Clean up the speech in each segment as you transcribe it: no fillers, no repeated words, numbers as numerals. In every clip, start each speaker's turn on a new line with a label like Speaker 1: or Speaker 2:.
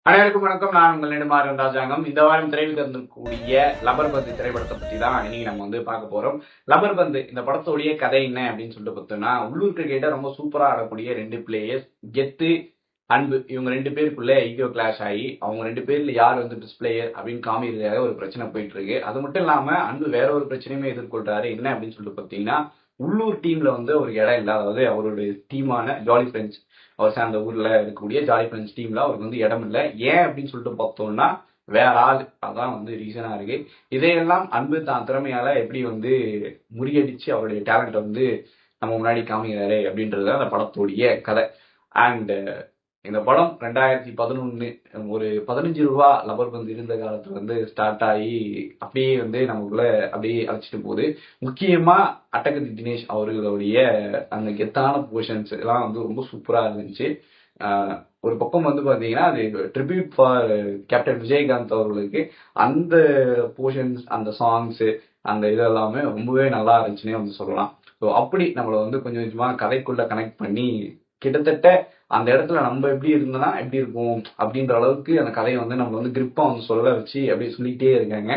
Speaker 1: அனைவருக்கும் வணக்கம். நான் உங்கள் நெடுமாறன் ராஜாங்கம். இந்த வாரம் திரையில் இருந்திருக்கக்கூடிய லப்பர் பந்து திரைப்படத்தை பத்தி தான் இன்னைக்கு நம்ம பார்க்க போறோம். லப்பர் பந்து இந்த படத்தோடைய கதை என்ன அப்படின்னு சொல்லிட்டு பார்த்தோம்னா, உள்ளூர் கிரிக்கெட்டை ரொம்ப சூப்பரா ஆடக்கூடிய 2 பிளேயர்ஸ் கெத்து, அன்பு, இவங்க 2 பேருக்குள்ள ஈகோ கிளாஷ் ஆகி அவங்க 2 பேர்ல யார் பெஸ்ட் பிளேயர் அப்படின்னு காமிக்கிறதுக்காக ஒரு பிரச்சனை போயிட்டு இருக்கு. அது மட்டும் இல்லாம அன்பு வேற ஒரு பிரச்சனையுமே எதிர்கொள்றாரு. என்ன அப்படின்னு சொல்லிட்டு பார்த்தீங்கன்னா, உள்ளூர் டீம்ல ஒரு இடம் இல்லை. அதாவது அவருடைய டீமான ஜாலி ஃப்ரெண்ட்ஸ், அவர் சேர்ந்த ஊர்ல இருக்கக்கூடிய ஜாலி ஃப்ரெண்ட்ஸ் டீம்ல அவருக்கு இடம் இல்லை. ஏன் அப்படின்னு சொல்லிட்டு பார்த்தோம்னா, வேற ஆள். அதான் ரீசனா இருக்கு. இதையெல்லாம் அன்பு தான் திறமையால எப்படி முறியடிச்சு அவருடைய டேலண்ட் நம்ம முன்னாடி காமிக்கிறாரு அப்படின்றது அந்த படத்தோடைய கதை. அண்ட் இந்த படம் 2011 ஒரு 15 ரூபா லப்பர் பந்து இருந்த காலத்துல ஸ்டார்ட் ஆகி அப்படியே நமக்குள்ள அப்படியே அழைச்சிட்டு போகுது. முக்கியமா அட்டகத்தி தினேஷ் அவர்களுடைய அந்த கெத்தான போர்ஷன்ஸ் எல்லாம் ரொம்ப சூப்பரா இருந்துச்சு. ஒரு பக்கம் பாத்தீங்கன்னா அது ட்ரிபியூட் ஃபார் கேப்டன் விஜயகாந்த் அவர்களுக்கு. அந்த போர்ஷன்ஸ், அந்த சாங்ஸ், அந்த இதெல்லாமே ரொம்பவே நல்லா இருந்துச்சுன்னே சொல்லலாம். ஸோ அப்படி நம்மளை கொஞ்சம் கொஞ்சமா கதைக்குள்ள கனெக்ட் பண்ணி கிட்டத்தட்ட அந்த இடத்துல நம்ம எப்படி இருந்தோம்னா எப்படி இருக்கும் அப்படின்ற அளவுக்கு அந்த கதையை நம்ம கிரிப்பா சொல்ல வச்சு அப்படியே சொல்லிட்டே இருக்காங்க.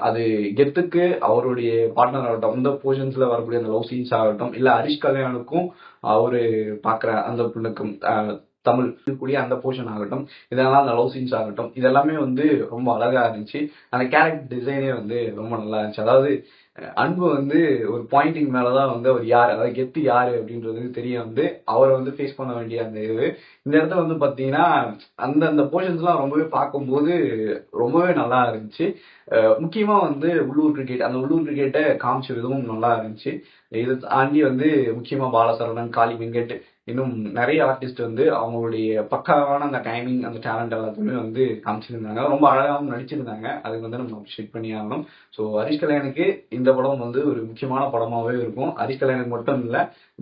Speaker 1: அது கெத்துக்கு அவருடைய பார்ட்னர் ஆகட்டும், அந்த போர்ஷன்ஸ்ல வரக்கூடிய அந்த லவ் சீன்ஸ் ஆகட்டும், இல்ல ஹரிஷ் கல்யாணுக்கும் அவரு பாக்குற அந்த பொண்ணுக்கும் தமிழ் இருக்கக்கூடிய அந்த போர்ஷன் ஆகட்டும், இதெல்லாம் அந்த லவ் சீன்ஸ் ஆகட்டும், இதெல்லாமே ரொம்ப அழகா இருந்துச்சு. அந்த கேரக்டர் டிசைனே ரொம்ப நல்லா இருந்துச்சு. அதாவது அன்பு ஒரு பாயிண்டிங் மேலதான் அவர் யாரு, அதாவது கெத்து யாரு அப்படின்றது தெரிய அவரை ஃபேஸ் பண்ண வேண்டிய அந்த இது. இந்த இடத்துல பாத்தீங்கன்னா அந்த அந்த போர்ஷன்ஸ் எல்லாம் ரொம்பவே பார்க்கும்போது ரொம்பவே நல்லா இருந்துச்சு. முக்கியமா உள்ளூர் கிரிக்கெட், அந்த உள்ளூர் கிரிக்கெட்டை காமிச்ச விதமும் நல்லா இருந்துச்சு. இதை தாண்டி முக்கியமா பாலசரவணன், காளி வெங்கட், இன்னும் நிறைய ஆர்டிஸ்ட் அவங்களுடைய பக்காவான அந்த டைமிங், அந்த டேலண்ட் எல்லாத்தையுமே காமிச்சிருந்தாங்க. ரொம்ப அழகாகவும் நடிச்சிருந்தாங்க. அதுக்கு நம்ம அப்ரிஷியேட் பண்ணி ஆகணும். ஸோ ஹரிஷ் கல்யாணுக்கு இந்த படம் ஒரு முக்கியமான படமாவே இருக்கும். ஹரிஷ் கல்யாணுக்கு மட்டும் இல்ல,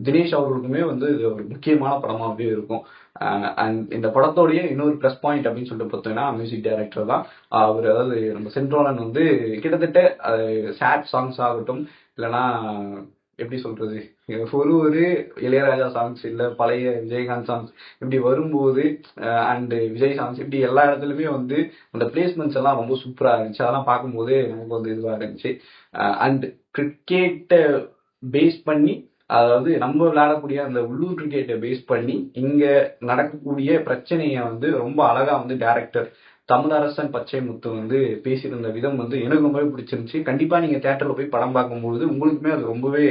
Speaker 1: தினேஷ் அவர்களுக்குமே இது ஒரு முக்கியமான படமாவே இருக்கும். அண்ட் இந்த படத்தோடைய இன்னொரு பிளஸ் பாயிண்ட் அப்படின்னு சொல்லிட்டு பார்த்தோம்னா மியூசிக் டைரக்டர் தான் அவர். அதாவது நம்ம சென்ட்ரோலன் கிட்டத்தட்ட சேட் சாங்ஸ் ஆகட்டும், இல்லைன்னா எப்படி சொல்றது, ஒரு இளையராஜா சாங்ஸ், இல்ல பழைய விஜயகாந்த் சாங்ஸ் இப்படி வரும்போது அண்ட் விஜய் சாங்ஸ் இப்படி எல்லா இடத்துலயுமே அந்த பிளேஸ்மெண்ட்ஸ் எல்லாம் ரொம்ப சூப்பரா இருந்துச்சு. அதெல்லாம் பார்க்கும்போது நமக்கு இதுவா இருந்துச்சு. அண்ட் கிரிக்கெட்டை பேஸ் பண்ணி, அதாவது நம்ம விளையாடக்கூடிய அந்த உள்ளூர் கிரிக்கெட்டை பேஸ் பண்ணி இங்க நடக்கக்கூடிய பிரச்சனைய ரொம்ப அழகா டைரக்டர் தமிழரசன் பச்சைமுத்து பேசியிருந்த விதம் எனக்கு ரொம்பவே பிடிச்சிருந்துச்சு. கண்டிப்பா நீங்க தியேட்டர்ல போய் படம் பார்க்கும்போது உங்களுக்குமே அது ரொம்பவே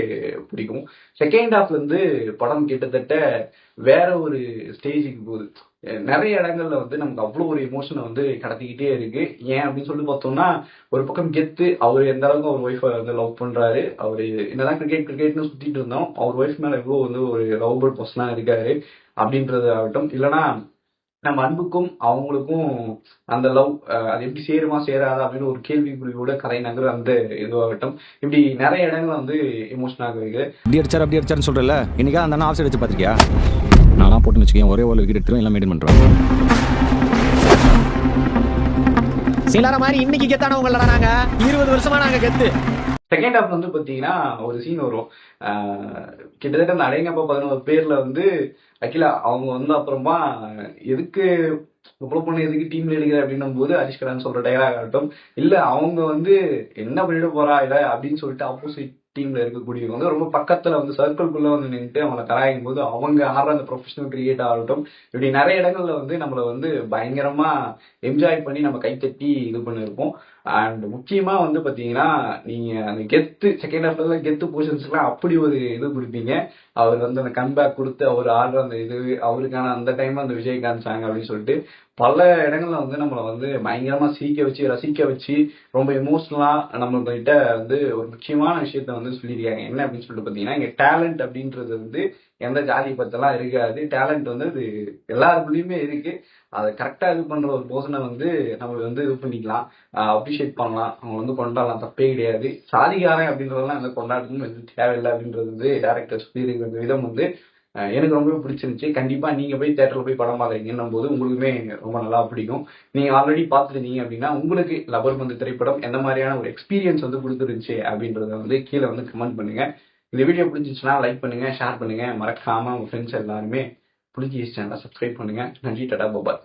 Speaker 1: பிடிக்கும். செகண்ட் ஹாஃப்ல படம் கிட்டத்தட்ட வேற ஒரு ஸ்டேஜுக்கு போகுது. நிறைய இடங்கள்ல நமக்கு அவ்வளவு ஒரு எமோஷனை கடத்திக்கிட்டே இருக்கு. ஏன் அப்படின்னு சொல்லி பார்த்தோம்னா, ஒரு பக்கம் கெத்து, அவர் எந்த அளவுக்கு அவர் ஒய்ஃபை லவ் பண்றாரு. அவரு என்னதான் கிரிக்கெட்னு சுத்திட்டு இருந்தோம், அவர் ஒய்ஃப் மேல எவ்வளவு ஒரு லவ் பேர்ட் பர்சனா இருக்காரு அப்படின்றது ஆகட்டும், இல்லைன்னா நம்ம அன்புக்கும் அவங்களுக்கும் அந்த லவ் அது எப்படி சேருமா சேராதா அப்படின்னு ஒரு கேள்விக்குறியோட கதை நகர் அந்த இதுவாகட்டும், இப்படி நிறைய இடங்கள் எமோஷனாக இருக்கு.
Speaker 2: இப்படி அடிச்சார் அப்படி அடிச்சாருன்னு சொல்றல, இன்னைக்கு அந்த ஆஃப் சைடு வச்சு பாத்திருக்கியா? நானா போட்டு வச்சுக்கேன், ஒரே ஒரு விக்கெட் எடுத்துரும், எல்லாம் மெயின்டைன் பண்றோம். சிலர மாதிரி இன்னைக்கு கெத்தானவங்க இல்லடா நாங்க, 20 வருஷமா நாங்க கெத்து.
Speaker 1: செகண்ட் ஹாஃப் பாத்தீங்கன்னா ஒரு சீன் வரும். கிட்டத்தட்ட அந்த அடையங்கப்பா 11 பேர்ல அகிலா அவங்க அப்புறமா எதுக்கு பொண்ணு எதுக்கு டீம்ல எடுக்கிற அப்படின்னும் போது ஹரிஷ்கரன் சொல்ற டைலாக் ஆகட்டும், இல்ல அவங்க என்ன பண்ணிட்டு போறா இல்ல அப்படின்னு சொல்லிட்டு ஆப்போசிட் டீம்ல இருக்கக்கூடியவங்க ரொம்ப பக்கத்துல சர்க்கிள்குள்ள நின்றுட்டு அவங்களை கலாயும் போது அவங்க ஆடுற அந்த ப்ரொஃபஷனல் கிரிக்கெட் ஆகட்டும், இப்படி நிறைய இடங்கள்ல நம்மள பயங்கரமா என்ஜாய் பண்ணி நம்ம கைத்தட்டி இது பண்ணிருப்போம். அண்ட் முக்கியமா பாத்தீங்கன்னா, நீங்க அந்த கெத்து செகண்ட் ஹாஃப்ல கெத்து போர்ஷன்ஸ்லாம் அப்படி ஒரு இது கொடுப்பீங்க. அவர் அந்த கம்பேக் கொடுத்து அவர் ஆடுற அந்த இது, அவருக்கான அந்த டைம் அந்த விஜயகாந்த் சாங் அப்படின்னு சொல்லிட்டு பல இடங்கள்ல நம்மளை பயங்கரமா சிரிக்க வச்சு ரசிக்க வச்சு ரொம்ப எமோஷனலா நம்ம கிட்ட ஒரு முக்கியமான விஷயத்த சொல்லியிருக்காங்க. என்ன அப்படின்னு சொல்லிட்டு பாத்தீங்கன்னா, இங்க டேலண்ட் அப்படின்றது எந்த ஜாதி பத்தெல்லாம் இருக்காது. டேலண்ட் அது எல்லாருக்குள்ளயுமே இருக்கு. அதை கரெக்டா இது பண்ற ஒரு பர்சனை நம்ம இது பண்ணிக்கலாம், அப்ரிஷியேட் பண்ணலாம், அவங்க கொண்டாடலாம், தப்பே கிடையாது. சாதிகாரன் அப்படின்றதெல்லாம் எந்த கொண்டாடணும் எதுவும் தேவையில்லை அப்படின்றது டைரக்டர் சொல்லியிருக்கிற விதம் எனக்கு ரொம்பவே பிடிச்சிருந்துச்சு. கண்டிப்பா நீங்க போய் தியேட்டர்ல போய் படம் பாக்குறீங்கன்னும் போது உங்களுக்குமே ரொம்ப நல்லா பிடிக்கும். நீங்க ஆல்ரெடி பார்த்துருந்தீங்க அப்படின்னா உங்களுக்கு லப்பர் பந்து திரைப்படம் எந்த மாதிரியான ஒரு எக்ஸ்பீரியன்ஸ் கொடுத்துருந்துச்சு அப்படின்றத கீழே கமெண்ட் பண்ணுங்க. இந்த வீடியோ பிடிச்சிச்சுன்னா லைக் பண்ணுங்க, ஷேர் பண்ணுங்க, மறக்காம உங்க ஃப்ரெண்ட்ஸ் எல்லாருமே புளிச்சி சேனலை சப்ஸ்கிரைப் பண்ணுங்க. நன்றி, டாடா, பாய்.